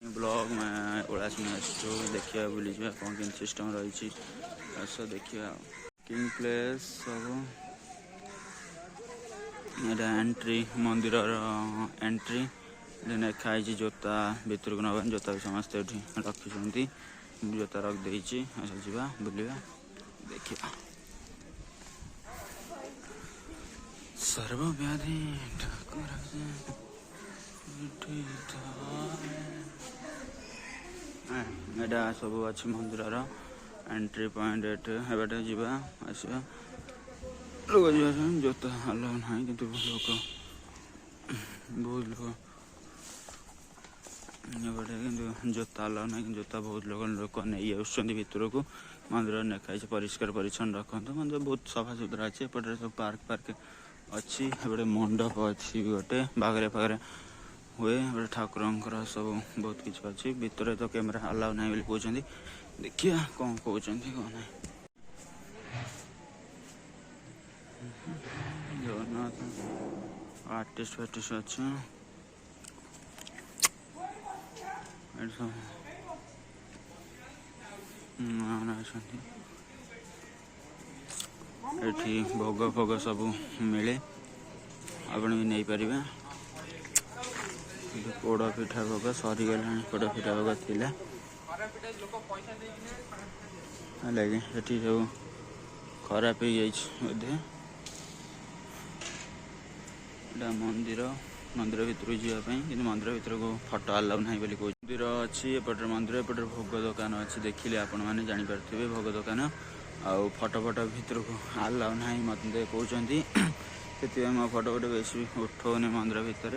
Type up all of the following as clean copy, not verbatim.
Blog में उड़ास में देखिए बुली कौन के सिस्टम रही देखिए किंग प्लेस सब एंट्री मंदिर एंट्री खाई जोता भितर को नवा जोता भी समस्ते रखी जोता रख दे जा बुलवा देखिए सर्वव्याधि ठाकुर एटा सब अच्छी मंदिर एंट्री पॉइंट एटे जावा आसवा लोग जोता अलाउ ना कि लोग बहुत लोग कि जोता अलाउ ना कि जोता बहुत लोग नहीं आसुँच भितर को मंदिर लिखाई परिष्कार परिच्छन्न रखते मंदिर बहुत सफा सुतरा अच्छे एपटे सब पार्क पार्क अच्छी एपटे मंडप अच्छी गोटे बागरे फागरे हुए ठाकुर सब बहुत किसी अच्छी भितर तो कैमेरा अलाउ ना कहते देखिए कौन कहते कौन ना जगन्नाथ आर्टिस्ट फार्टिस्ट अच्छे एठी भोग फोग सब मिले आपण भी नहीं पारे पोड़ पिठा भोग सरीगला पोड़ पिठा भोग थी सब खराब हो बोधे मंदिर मंदिर भितर जावाई कि मंदिर भितर को फटो अलाउ ना बोली मंदिर अच्छी एपटे मंदिर एपटे भोग दुकान अच्छी देखिले आपण मैंने जापारे भोग दुकान आउ फटो फटो भितर को अलाउ ना मत कहते से मो फटो फटो बेस उठाऊनि मंदिर भितर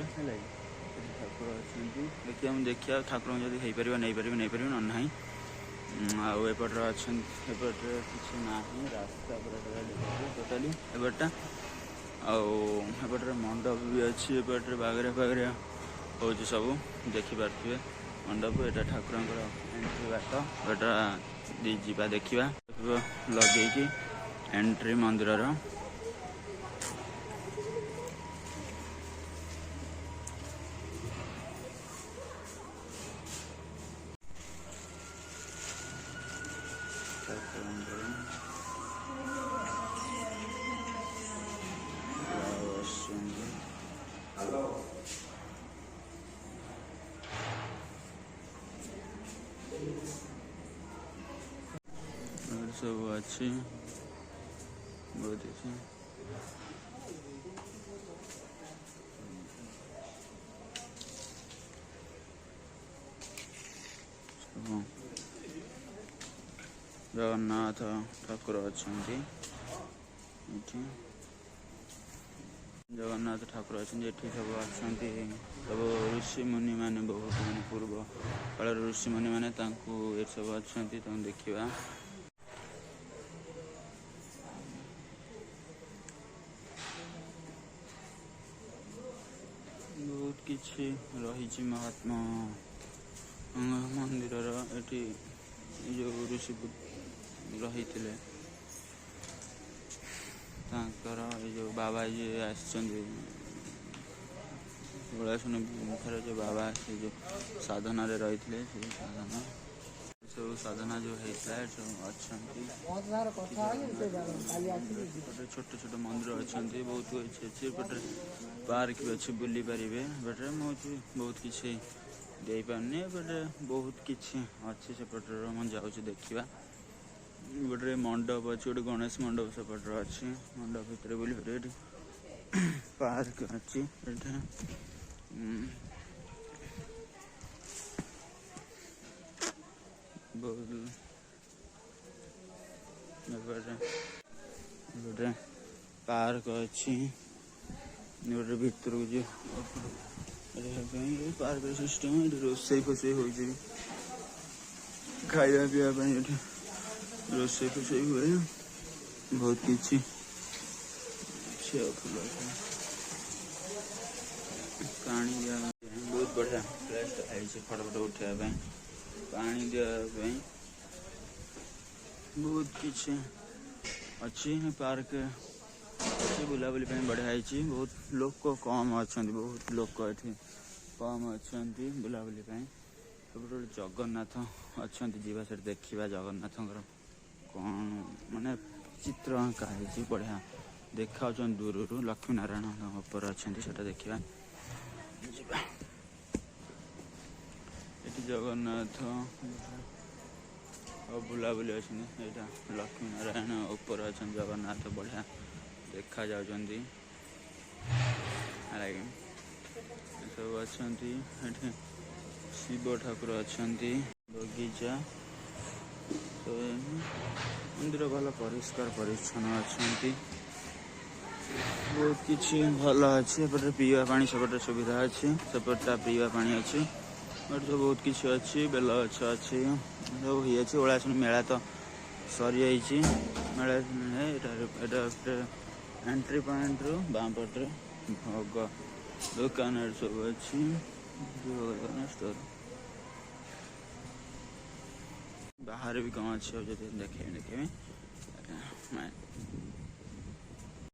ठाकुर अच्छे देखिए देखिए ठाकुर जब हो पार नहीं पार नहीं पार ना आउपटे अच्छा एपटे किसी ना रास्ता टोटाली एपटा आउपटे मंडप भी अच्छी एपटे बागरे फागरे हो सब देखिपे मंडप एटा ठाकुर एंट्री बाट एटा जा देखा लगे एंट्री मंदिर सब अच्छी बहुत अच्छी जगन्नाथ ठाकुर अच्छा जगन्नाथ ठाकुर अच्छे सब अच्छा सब ऋषि मुनि माने बहुत माने पूर्व काल ऋषि मुनि माने सब अच्छा देखा बहुत किसी रही महात्मा मंदिर एटी जो ऋषि रही जो बाबा जी आसुन जो बाबा से जो साधना रही साधना सब साधना जो होता है सब अच्छा छोट छोट मंदिर अच्छा बहुत अच्छे पटे पार्क भी अच्छे बुली पारे बटे मुझे बहुत किसी दे पारनी बटे बहुत किसी अच्छे सेपटे मुझे जाऊँ देखा गोटे मंडप अच्छे गोटे गणेश मंडप सेपटे अच्छे मंडप भितर बुली पारे पार्क अच्छी बहुत गोटे पार्क अच्छी गोटे भितर जो पार्क सिस्टम रोसे फोसे हो खाଇବା पीवा रोसे फोसे हुए बहुत किसी फूल पानी बहुत बढ़िया प्लेस फटो फटो उठाया पानी दिखाई बहुत किसी अच्छी पार्क अच्छी बुलाबुली बढ़िया बहुत लोग कम अच्छा बहुत लोग ये कम अच्छा बुलाबुली ସେପଟେ ଜଗନ୍ନାଥ ଅଛନ୍ତି, ଯିବା ସେଠି ଦେଖିବା ଜଗନ୍ନାଥଙ୍କର କ'ଣ ମାନେ ଚିତ୍ର ଆଙ୍କା ହେଇଛି, ବଢ଼ିଆ ଦେଖାଯାଉଛନ୍ତି ଦୂରରୁ। ଲକ୍ଷ୍ମୀ ନାରାୟଣ ଉପରେ ଅଛନ୍ତି, ସେଟା ଦେଖିବା ଯିବା। ଏଠି ଜଗନ୍ନାଥ ଆଉ ବୁଲାବୁଲି ଅଛନ୍ତି। ଏଇଟା ଲକ୍ଷ୍ମୀ ନାରାୟଣ ଉପରେ ଅଛନ୍ତି ଜଗନ୍ନାଥ, ବଢ଼ିଆ ଦେଖାଯାଉଛନ୍ତି। ସବୁ ଅଛନ୍ତି ଏଠି, ଶିବ ଠାକୁର ଅଛନ୍ତି, ବଗିଚା ମନ୍ଦିର ଭଲ ପରିଷ୍କାର ପରିଚ୍ଛନ୍ନ ଅଛନ୍ତି, ବହୁତ କିଛି ଭଲ ଅଛି। ଏପଟେ ପିଇବା ପାଣି ସେପଟେ ସୁବିଧା ଅଛି, ସେପଟଟା ପିଇବା ପାଣି ଅଛି, ଏଠି ସବୁ ବହୁତ କିଛି ଅଛି। ବେଲ ଗଛ ଅଛି, ସବୁ ହେଇଅଛି। ଓଳାଶୁଣୀ ମେଳା ତ ସରିଯାଇଛି, ମେଳା ଏଇଟା ଏଣ୍ଟ୍ରି ପଏଣ୍ଟରୁ ବାଁ ପଟରେ ଭୋଗ ଦୋକାନ ସବୁ ଅଛି। ଷ୍ଟୋର ବାହାରେ ବି କ'ଣ ଅଛି, ଆଉ ଯଦି ଦେଖେଇବି